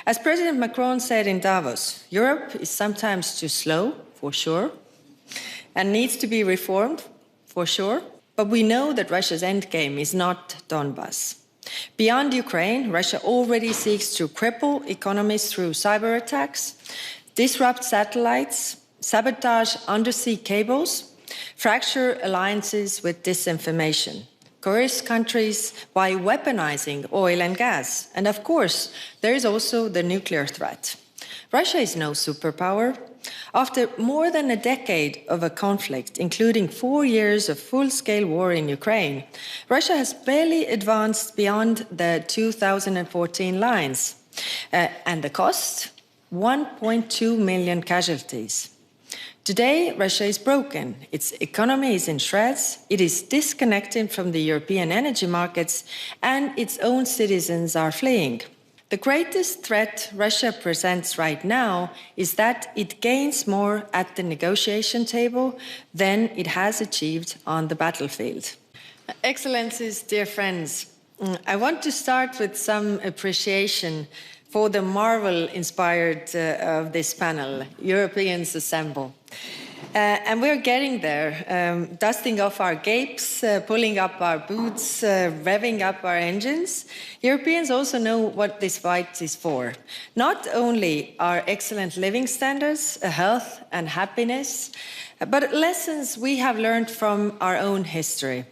As President Macron said in Davos, Europe is sometimes too slow, for sure, and needs to be reformed, for sure. But we know that Russia's endgame is not Donbas. Beyond Ukraine, Russia already seeks to cripple economies through cyber attacks, disrupt satellites, sabotage undersea cables, fracture alliances with disinformation, coerce countries by weaponizing oil and gas. And of course, there is also the nuclear threat. Russia is no superpower. After more than a decade of a conflict, including 4 years of full-scale war in Ukraine, Russia has barely advanced beyond the 2014 lines. And the cost? 1.2 million casualties. Today, Russia is broken. Its economy is in shreds. It is disconnected from the European energy markets, and its own citizens are fleeing. The greatest threat Russia presents right now is that it gains more at the negotiation table than it has achieved on the battlefield. Excellencies, dear friends, I want to start with some appreciation for the marvel inspired of this panel, Europeans Assemble. And we're getting there, dusting off our capes, pulling up our boots, revving up our engines. Europeans also know what this fight is for. Not only our excellent living standards, health and happiness, but lessons we have learned from our own history.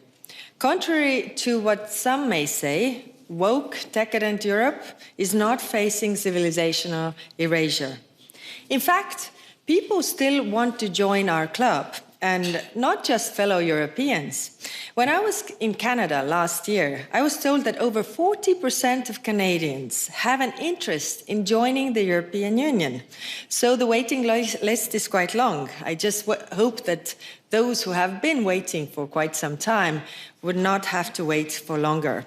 Contrary to what some may say, woke, decadent Europe is not facing civilizational erasure. In fact, people still want to join our club, and not just fellow Europeans. When I was in Canada last year, I was told that over 40% of Canadians have an interest in joining the European Union. So the waiting list is quite long. I just hope that those who have been waiting for quite some time would not have to wait for longer.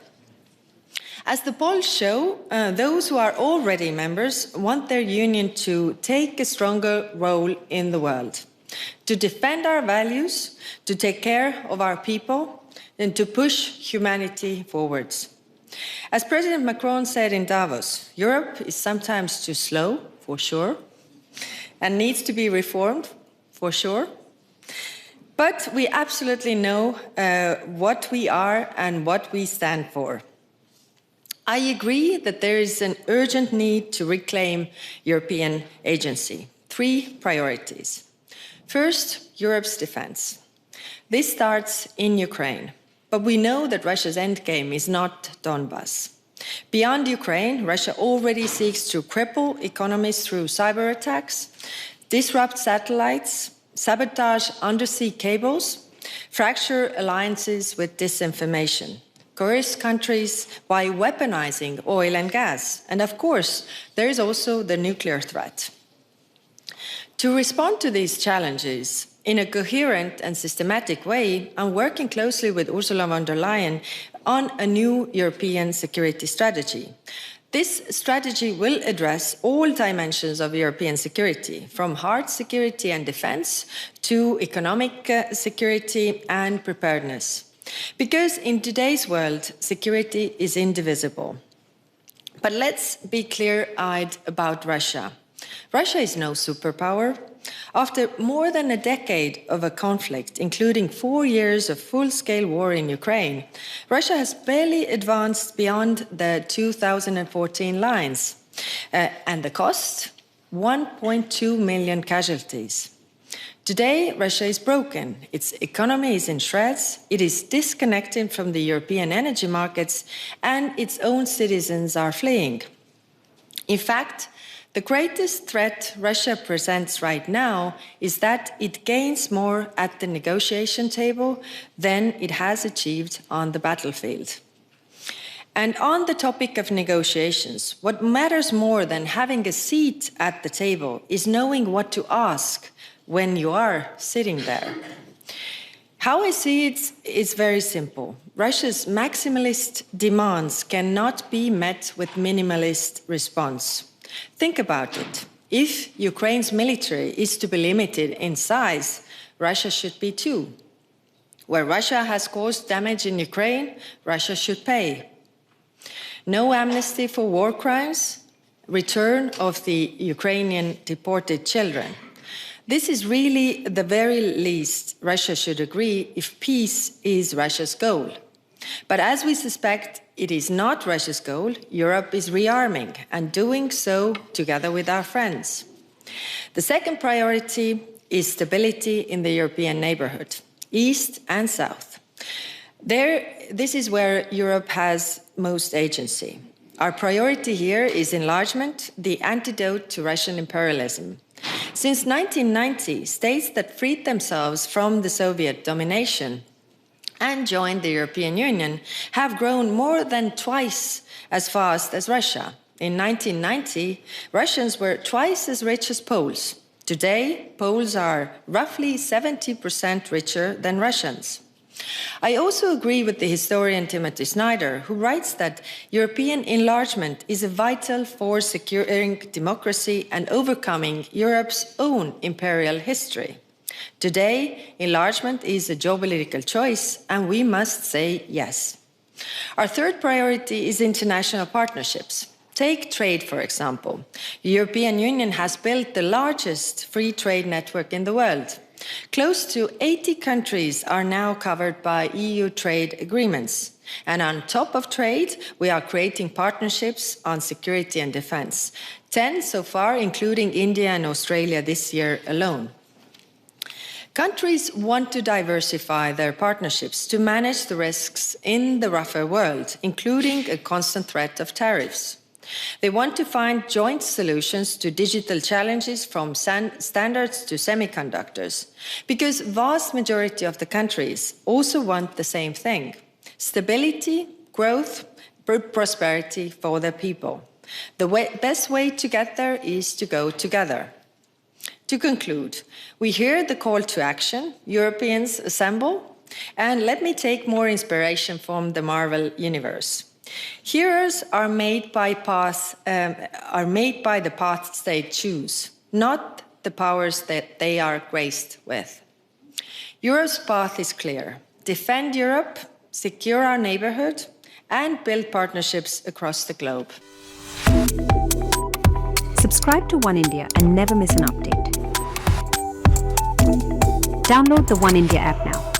As the polls show, those who are already members want their union to take a stronger role in the world, to defend our values, to take care of our people, and to push humanity forwards. As President Macron said in Davos, Europe is sometimes too slow, for sure, and needs to be reformed, for sure. But we absolutely know what we are and what we stand for. I agree that there is an urgent need to reclaim European agency. 3 priorities. First, Europe's defense. This starts in Ukraine, but we know that Russia's endgame is not Donbas. Beyond Ukraine, Russia already seeks to cripple economies through cyber attacks, disrupt satellites, sabotage undersea cables, fracture alliances with disinformation, coerce countries by weaponizing oil and gas. And of course, there is also the nuclear threat. To respond to these challenges in a coherent and systematic way, I'm working closely with Ursula von der Leyen on a new European security strategy. This strategy will address all dimensions of European security, from hard security and defense to economic security and preparedness. Because in today's world, security is indivisible. But let's be clear-eyed about Russia. Russia is no superpower. After more than a decade of a conflict, including 4 years of full-scale war in Ukraine, Russia has barely advanced beyond the 2014 lines. And the cost? 1.2 million casualties. Today, Russia is broken. Its economy is in shreds. It is disconnected from the European energy markets, and its own citizens are fleeing. In fact, the greatest threat Russia presents right now is that it gains more at the negotiation table than it has achieved on the battlefield. And on the topic of negotiations, what matters more than having a seat at the table is knowing what to ask when you are sitting there. How I see it is very simple. Russia's maximalist demands cannot be met with minimalist response. Think about it. If Ukraine's military is to be limited in size, Russia should be too. Where Russia has caused damage in Ukraine, Russia should pay. No amnesty for war crimes? return of the Ukrainian deported children. This is really the very least Russia should agree if peace is Russia's goal. But as we suspect it is not Russia's goal, Europe is rearming and doing so together with our friends. The second priority is stability in the European neighborhood, East and South. This is where Europe has most agency. Our priority here is enlargement, the antidote to Russian imperialism. Since 1990, states that freed themselves from the Soviet domination and joined the European Union have grown more than twice as fast as Russia. In 1990, Russians were twice as rich as Poles. Today, Poles are roughly 70% richer than Russians. I also agree with the historian Timothy Snyder, who writes that European enlargement is vital for securing democracy and overcoming Europe's own imperial history. Today, enlargement is a geopolitical choice, and we must say yes. Our third priority is international partnerships. Take trade, for example. The European Union has built the largest free trade network in the world. Close to 80 countries are now covered by EU trade agreements. And on top of trade, we are creating partnerships on security and defense. 10 so far, including India and Australia this year alone. Countries want to diversify their partnerships to manage the risks in the rougher world, including a constant threat of tariffs. They want to find joint solutions to digital challenges from standards to semiconductors, because the vast majority of the countries also want the same thing: stability, growth, prosperity for their people. The best way to get there is to go together. To conclude, we hear the call to action, Europeans assemble, and let me take more inspiration from the Marvel universe. Heroes are made by the paths they choose, not the powers that they are graced with. Europe's path is clear: defend Europe, secure our neighborhood, and build partnerships across the globe. Subscribe to One India and never miss an update. Download the One India app now.